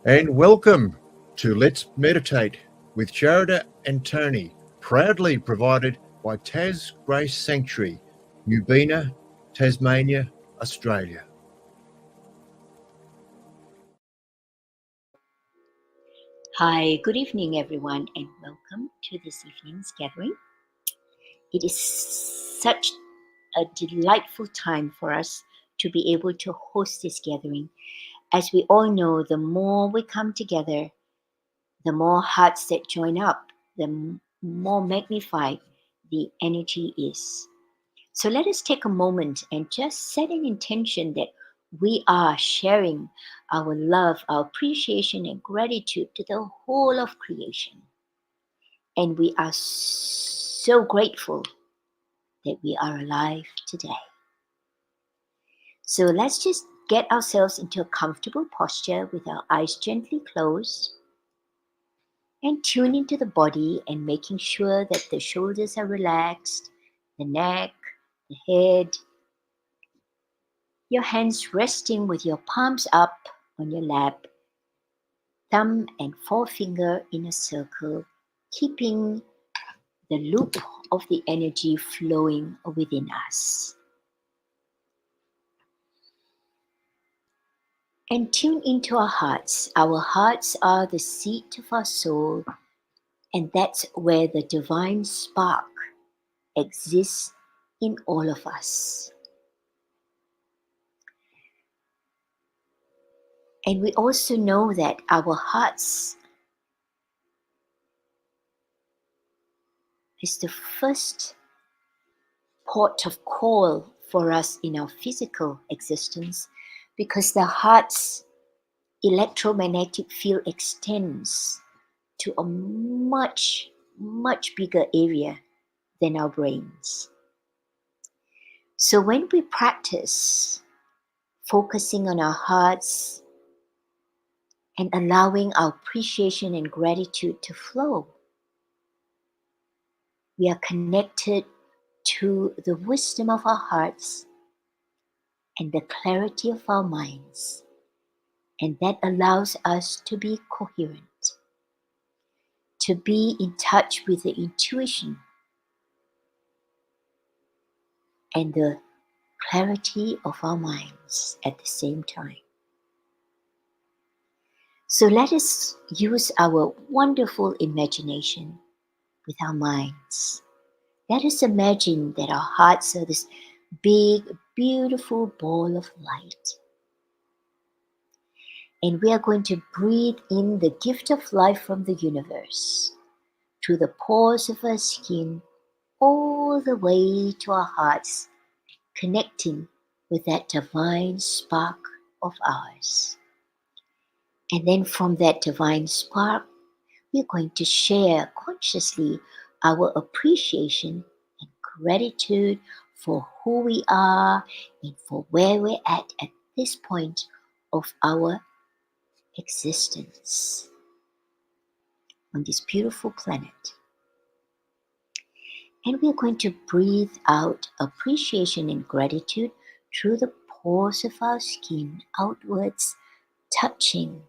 And welcome to Let's Meditate with Sharada and Tony, proudly provided by Tas Grace Sanctuary, Newbina, Tasmania, Australia. Hi, good evening, everyone, and welcome to this evening's gathering. It is such a delightful time for us to be able to host this gathering. As we all know, the more we come together, the more hearts that join up, the more magnified the energy is. So let us take a moment and just set an intention that we are sharing our love, our appreciation, and gratitude to the whole of creation. And we are so grateful that we are alive today. So let's just get ourselves into a comfortable posture with our eyes gently closed and tune into the body and making sure that the shoulders are relaxed, the neck, the head, your hands resting with your palms up on your lap, thumb and forefinger in a circle, keeping the loop of the energy flowing within us. And tune into our hearts. Our hearts are the seat of our soul, and that's where the divine spark exists in all of us. And we also know that our hearts is the first port of call for us in our physical existence, because the heart's electromagnetic field extends to a much, much bigger area than our brains. So when we practice focusing on our hearts and allowing our appreciation and gratitude to flow, we are connected to the wisdom of our hearts and the clarity of our minds, and that allows us to be coherent, to be in touch with the intuition and the clarity of our minds at the same time. So let us use our wonderful imagination with our minds. Let us imagine that our hearts are this big, beautiful ball of light. And we are going to breathe in the gift of life from the universe through the pores of our skin, all the way to our hearts, connecting with that divine spark of ours. And then from that divine spark, we're going to share consciously our appreciation and gratitude for who we are and for where we're at this point of our existence on this beautiful planet. And we're going to breathe out appreciation and gratitude through the pores of our skin outwards, touching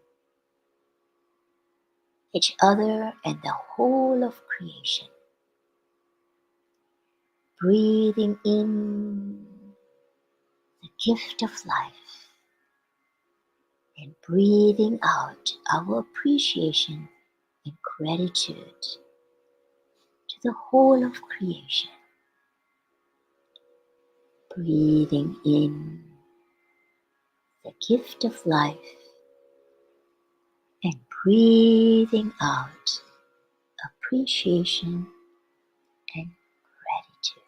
each other and the whole of creation. Breathing in the gift of life and breathing out our appreciation and gratitude to the whole of creation. Breathing in the gift of life and breathing out appreciation and gratitude.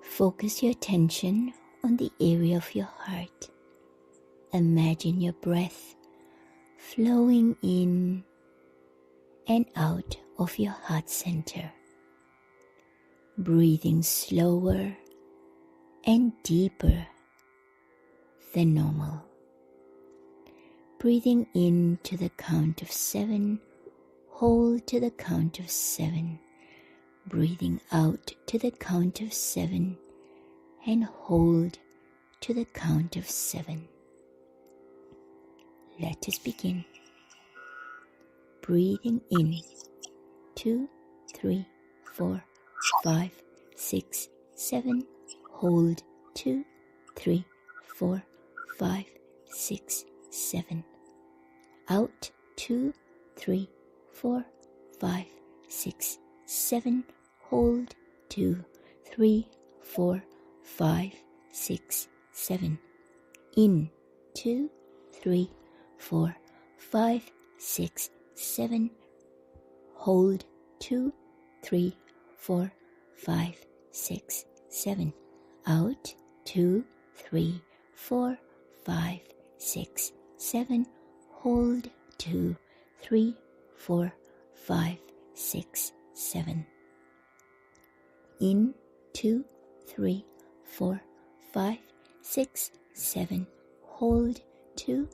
Focus your attention on the area of your heart. Imagine your breath flowing in and out of your heart center, breathing slower and deeper than normal. Breathing in to the count of 7, hold to the count of 7. Breathing out to the count of 7 and hold to the count of 7. Let us begin. Breathing in 2, 3, 4, 5, 6, 7. Hold 2, 3, 4, 5, 6, 7. Out 2, 3, 4, 5, 6, 7. Hold 2, 3, 4, 5, 6, 7. In 2, 3, 4, 5, 6, 7. Hold 2, 3, 4, 5, 6, 7. Out 2, 3, 4, 5, 6, 7. Hold 2, 3, 4, 5, 6, 7. In 2, 3, 4, 5, 6, 7. Hold 2,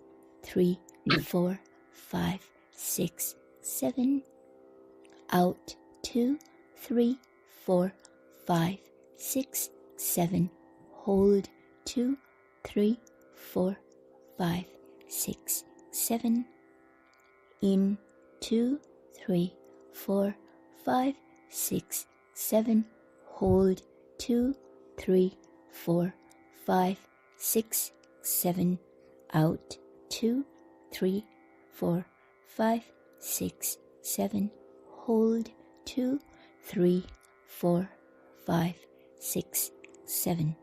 3, 4, 5, 6, 7. Out 2, 3, 4, 5, 6, 7. Hold 2, 3, 4, 5, 6, 7. In 2, 3, 4, 5, 6, 7. Hold 2, 3, 4, 5, 6, 7. Out 2, 3, 4, 5, 6, 7. Hold 2, 3, 4, 5, 6, 7.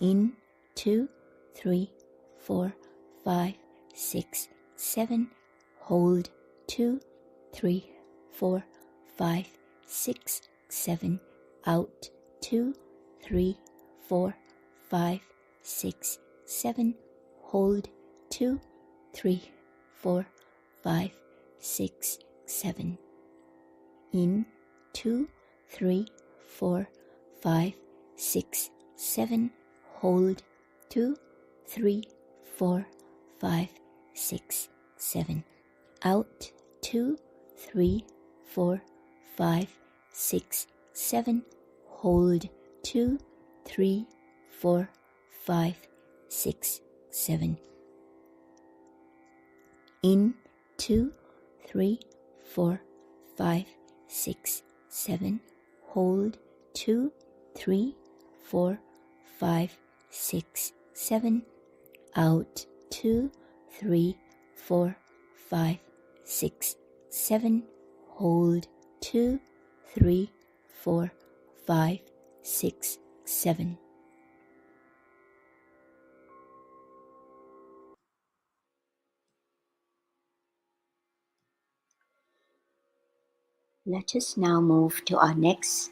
In 2, 3, 4, 5, 6, 7. Hold 2, 3, 4, 5, 6, 7. Out 2, 3, 4, 5, 6, 7. Hold 2, 3, 4, 5, 6, 7. In 2, 3, 4, 5, 6, 7. Hold 2, 3, 4, 5, 6, 7. Out 2, 3, 4, 5, 6, 7. Hold 2, 3, 4, 5, 6, 7. In 2, 3, 4, 5, 6, 7. Hold 2, 3, 4, 5, 6, 7. Out 2, 3, 4, 5, 6, 7. Hold 2, 3, 4, 5, 6, 7. Let us now move to our next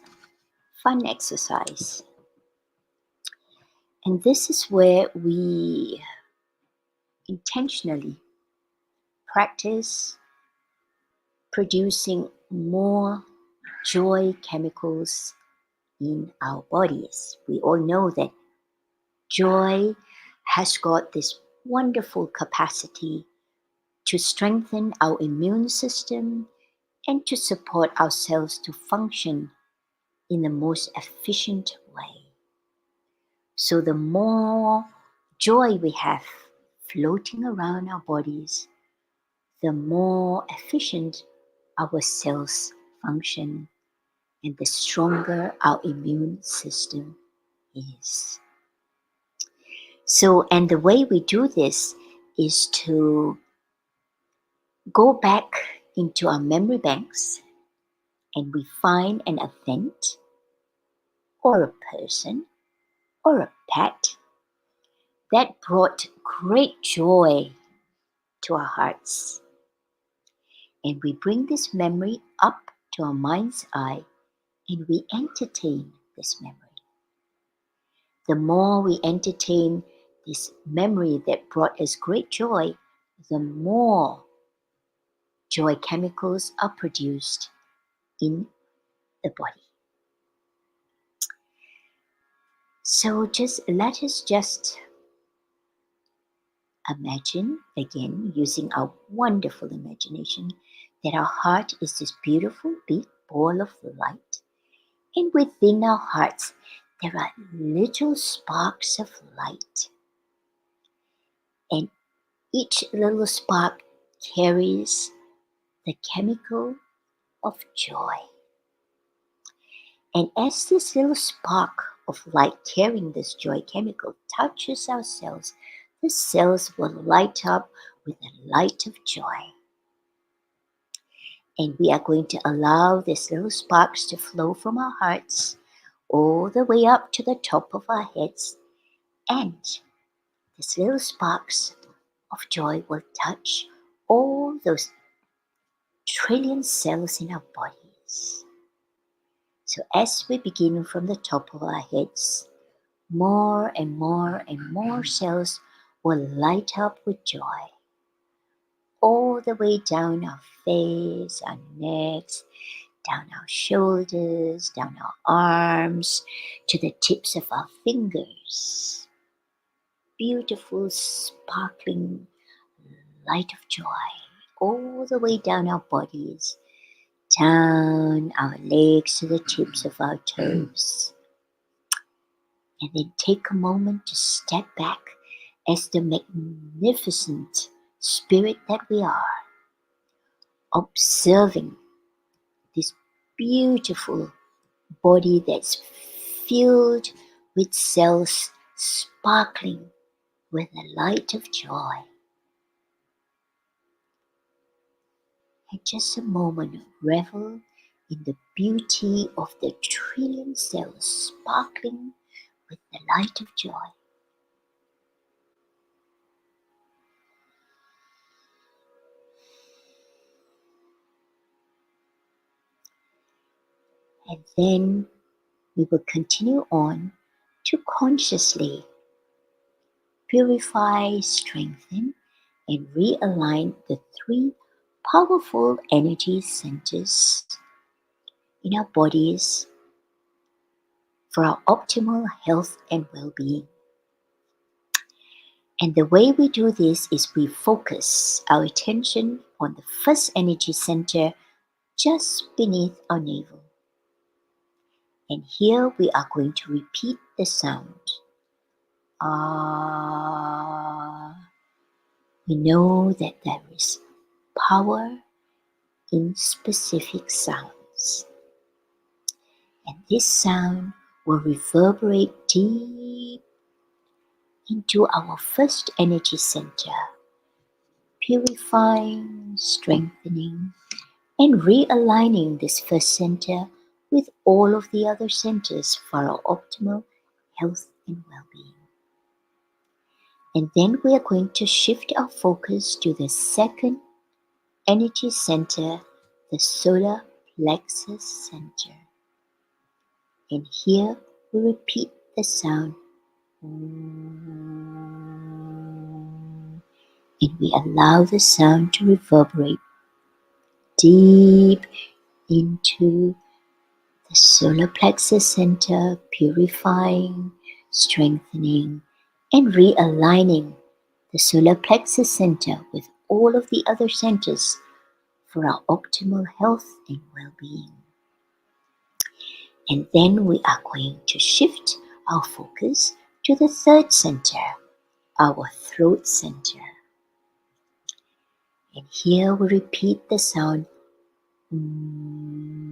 fun exercise. And this is where we intentionally practice producing more joy chemicals in our bodies. We all know that joy has got this wonderful capacity to strengthen our immune system and to support ourselves to function in the most efficient way. So the more joy we have floating around our bodies, the more efficient our cells function and the stronger our immune system is. So, and the way we do this is to go back into our memory banks and we find an event or a person or a pet that brought great joy to our hearts. And we bring this memory up to our mind's eye and we entertain this memory. The more we entertain this memory that brought us great joy, the more joy chemicals are produced in the body. So let us just Imagine, again, using our wonderful imagination, that our heart is this beautiful big ball of light. And within our hearts, there are little sparks of light. And each little spark carries the chemical of joy. And as this little spark of light carrying this joy chemical touches our cells, the cells will light up with the light of joy. And we are going to allow these little sparks to flow from our hearts all the way up to the top of our heads. And these little sparks of joy will touch all those trillion cells in our bodies. So as we begin from the top of our heads, more and more and more cells will light up with joy. All the way down our face, our necks, down our shoulders, down our arms, to the tips of our fingers. Beautiful, sparkling light of joy all the way down our bodies, down our legs to the tips of our toes. And then take a moment to step back as the magnificent spirit that we are, observing this beautiful body that's filled with cells sparkling with the light of joy. And just a moment, revel in the beauty of the trillion cells sparkling with the light of joy. And then we will continue on to consciously purify, strengthen, and realign the three powerful energy centers in our bodies for our optimal health and well-being. And the way we do this is we focus our attention on the first energy center just beneath our navel. And here we are going to repeat the sound. Ah. We know that there is power in specific sounds. And this sound will reverberate deep into our first energy center, purifying, strengthening, and realigning this first center with all of the other centers for our optimal health and well-being. And then we are going to shift our focus to the second energy center, the solar plexus center. And here we repeat the sound. And we allow the sound to reverberate deep into the solar plexus center, purifying, strengthening, and realigning the solar plexus center with all of the other centers for our optimal health and well-being. And then we are going to shift our focus to the third center, our throat center. And here we repeat the sound. And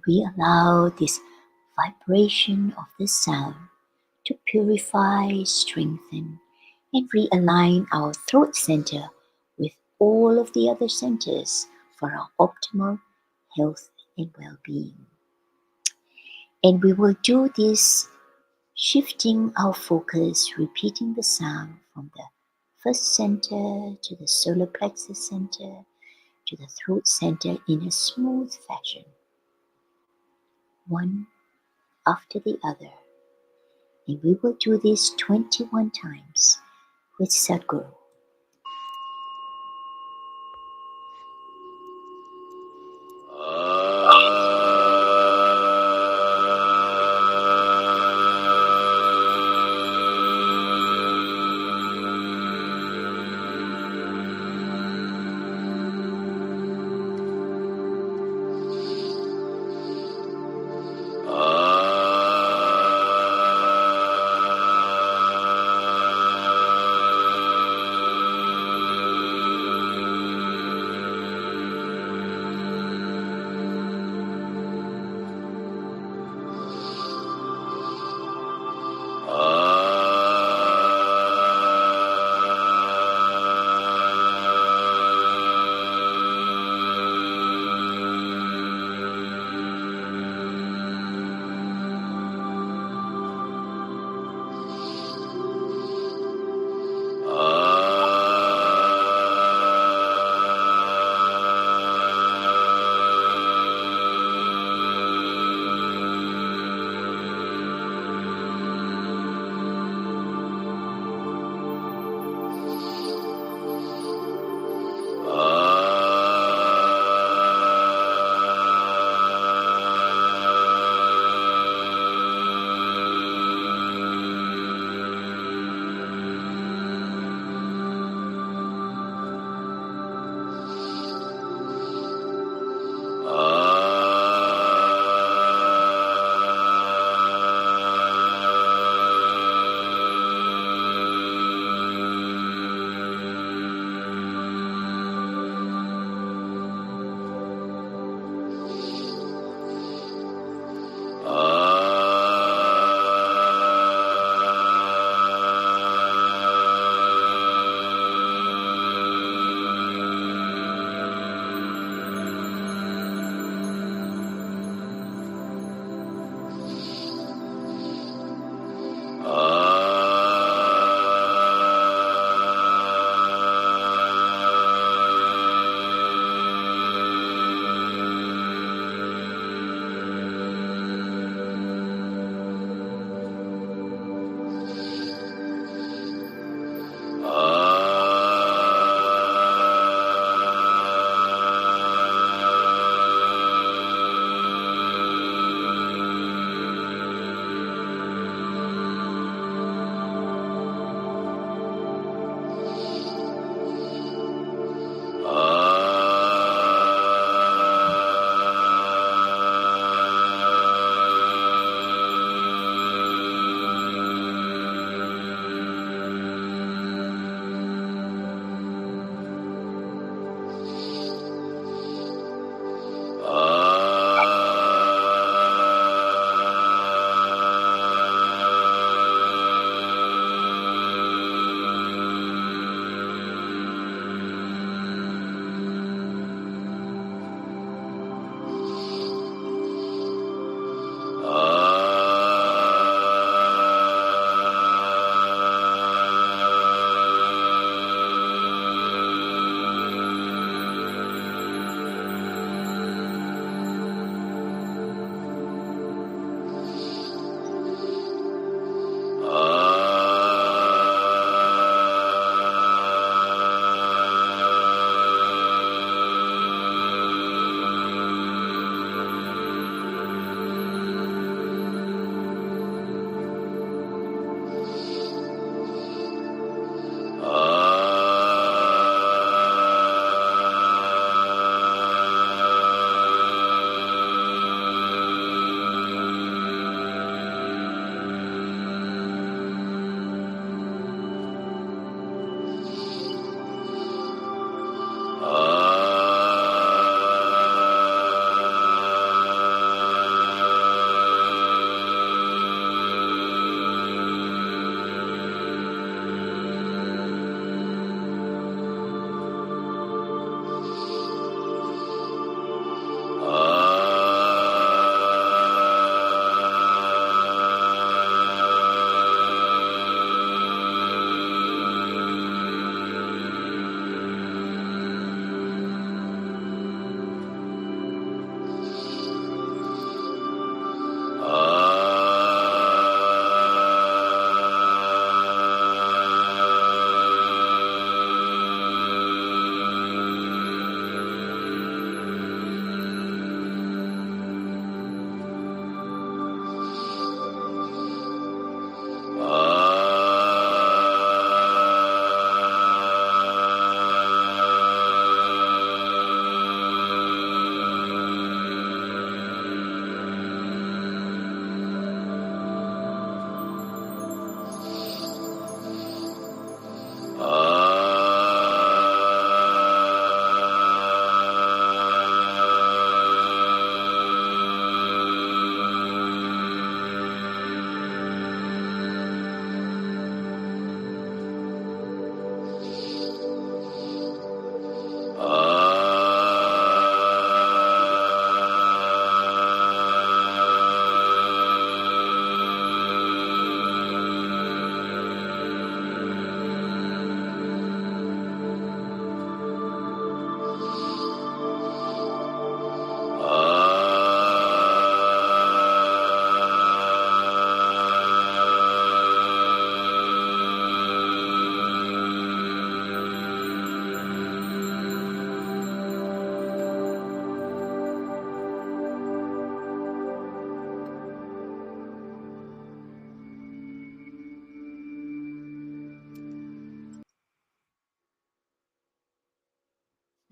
we allow this vibration of the sound to purify, strengthen, and realign our throat center with all of the other centers for our optimal health and well-being. And we will do this shifting our focus, repeating the sound from the first center to the solar plexus center to the throat center in a smooth fashion, one after the other. And we will do this 21 times with Sadhguru.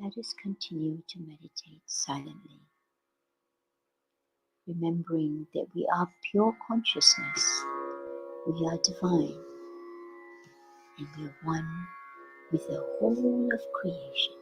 let us continue to meditate silently, remembering that we are pure consciousness, we are divine, and we are one with the whole of creation.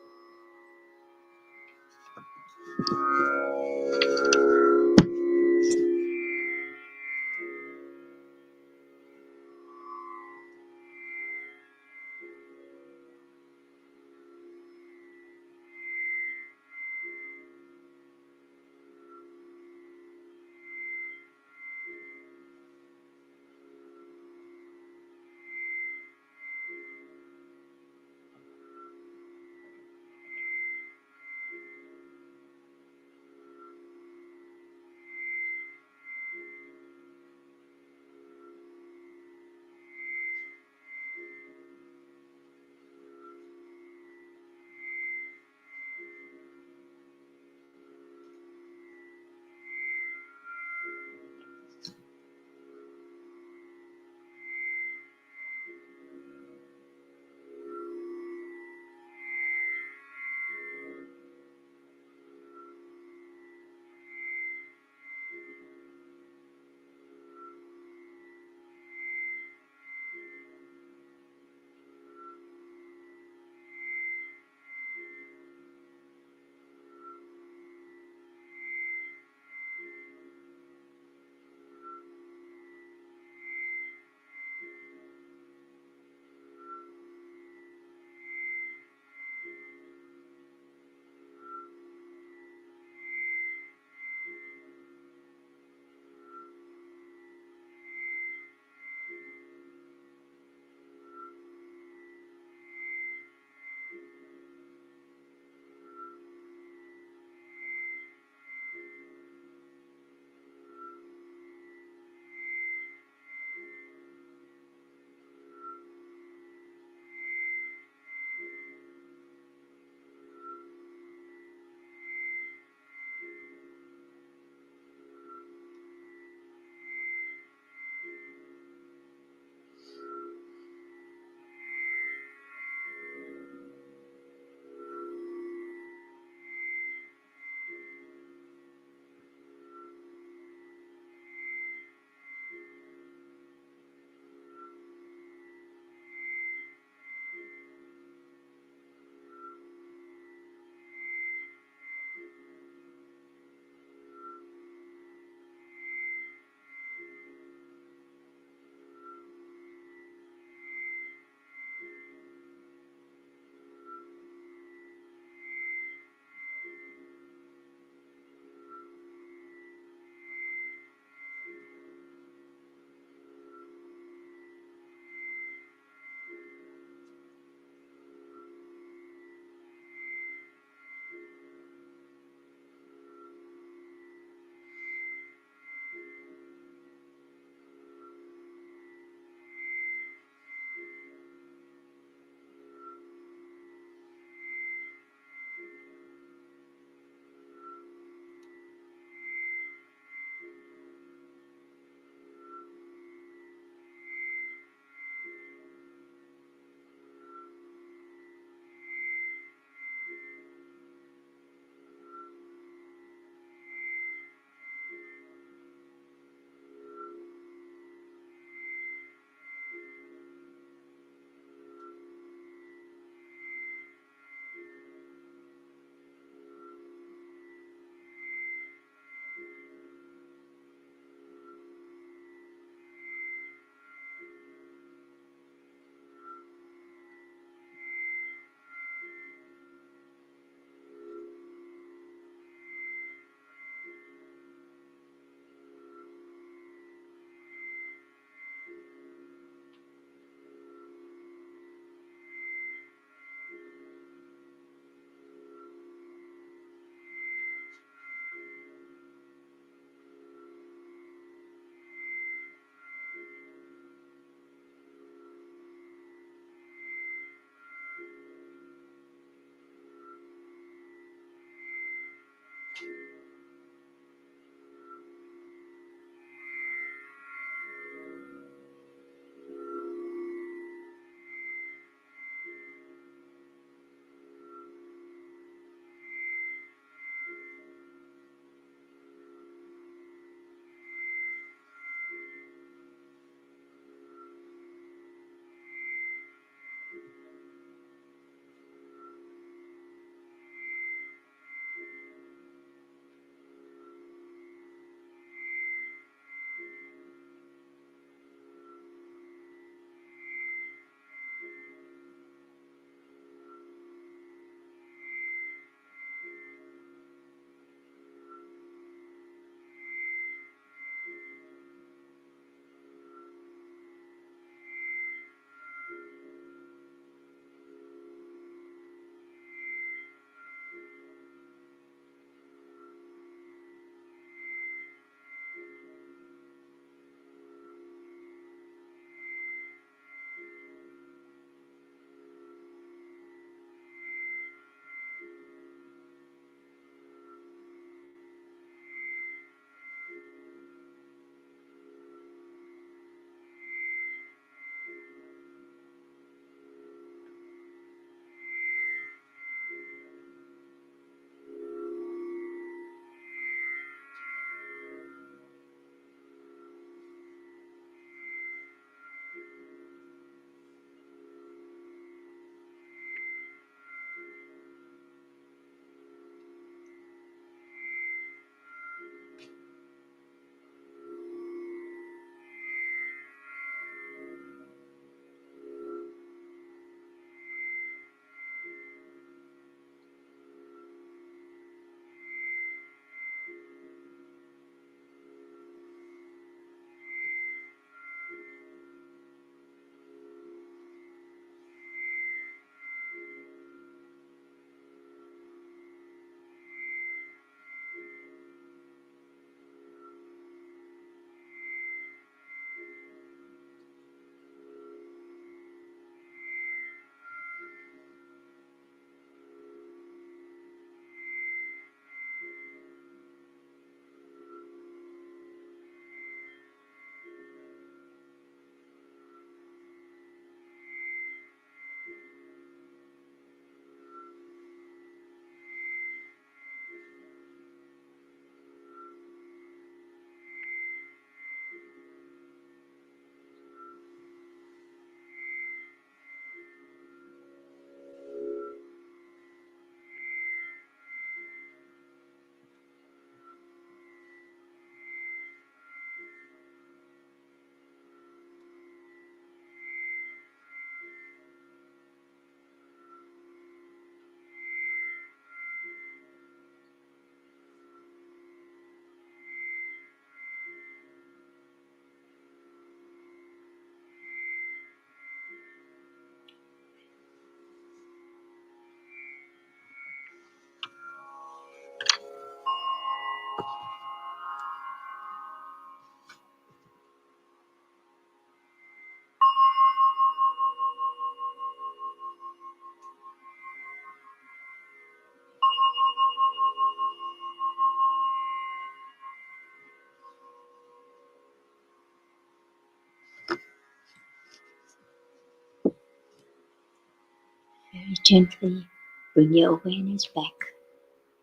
Very gently bring your awareness back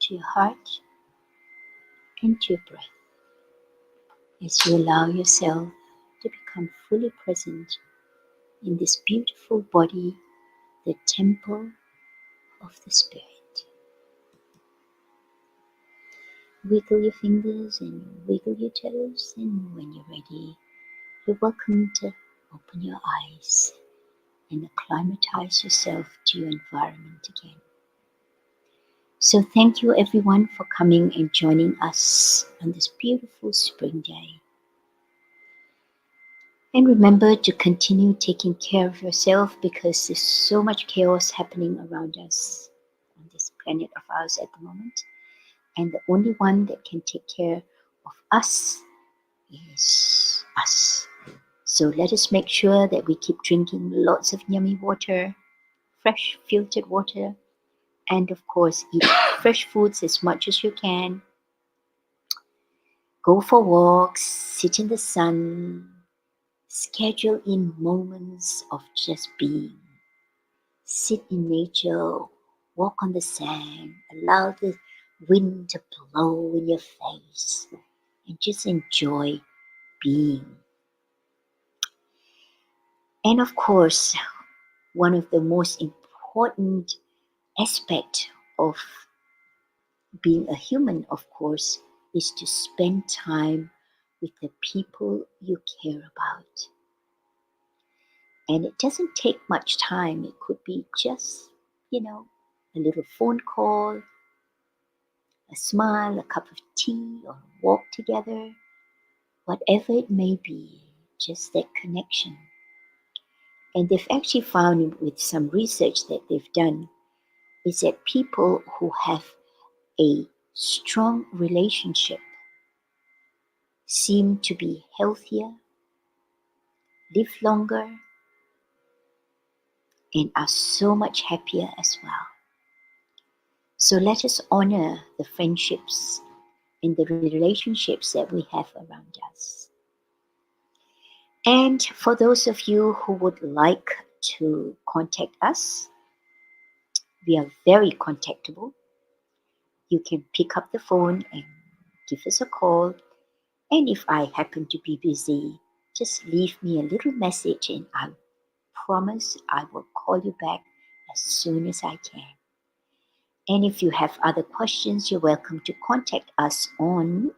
to your heart and to your breath as you allow yourself to become fully present in this beautiful body, the temple of the spirit. Wiggle your fingers and wiggle your toes, and when you're ready, you're welcome to open your eyes and acclimatize yourself to your environment again. So thank you everyone for coming and joining us on this beautiful spring day. And remember to continue taking care of yourself because there's so much chaos happening around us on this planet of ours at the moment. And the only one that can take care of us is us. So let us make sure that we keep drinking lots of yummy water, fresh filtered water, and of course eat fresh foods as much as you can. Go for walks, sit in the sun, schedule in moments of just being. Sit in nature, walk on the sand, allow the wind to blow in your face, and just enjoy being. And of course, one of the most important aspects of being a human, of course, is to spend time with the people you care about. And it doesn't take much time. It could be just, a little phone call, a smile, a cup of tea, or a walk together, whatever it may be, just that connection. And they've actually found with some research that they've done is that people who have a strong relationship seem to be healthier, live longer, and are so much happier as well. So let us honor the friendships and the relationships that we have around us. And for those of you who would like to contact us, we are very contactable. You can pick up the phone and give us a call. And if I happen to be busy, just leave me a little message and I promise I will call you back as soon as I can. And if you have other questions, you're welcome to contact us on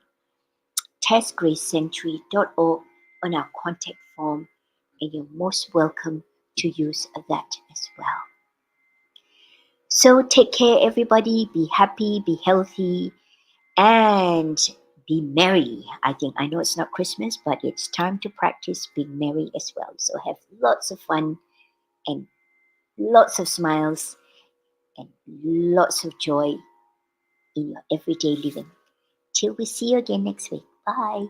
tasgracesanctuary.org on our contact form, and you're most welcome to use that as well. So take care, everybody. Be happy, be healthy, and be merry. I know it's not Christmas, but it's time to practice being merry as well. So have lots of fun and lots of smiles and lots of joy in your everyday living. Till we see you again next week. Bye.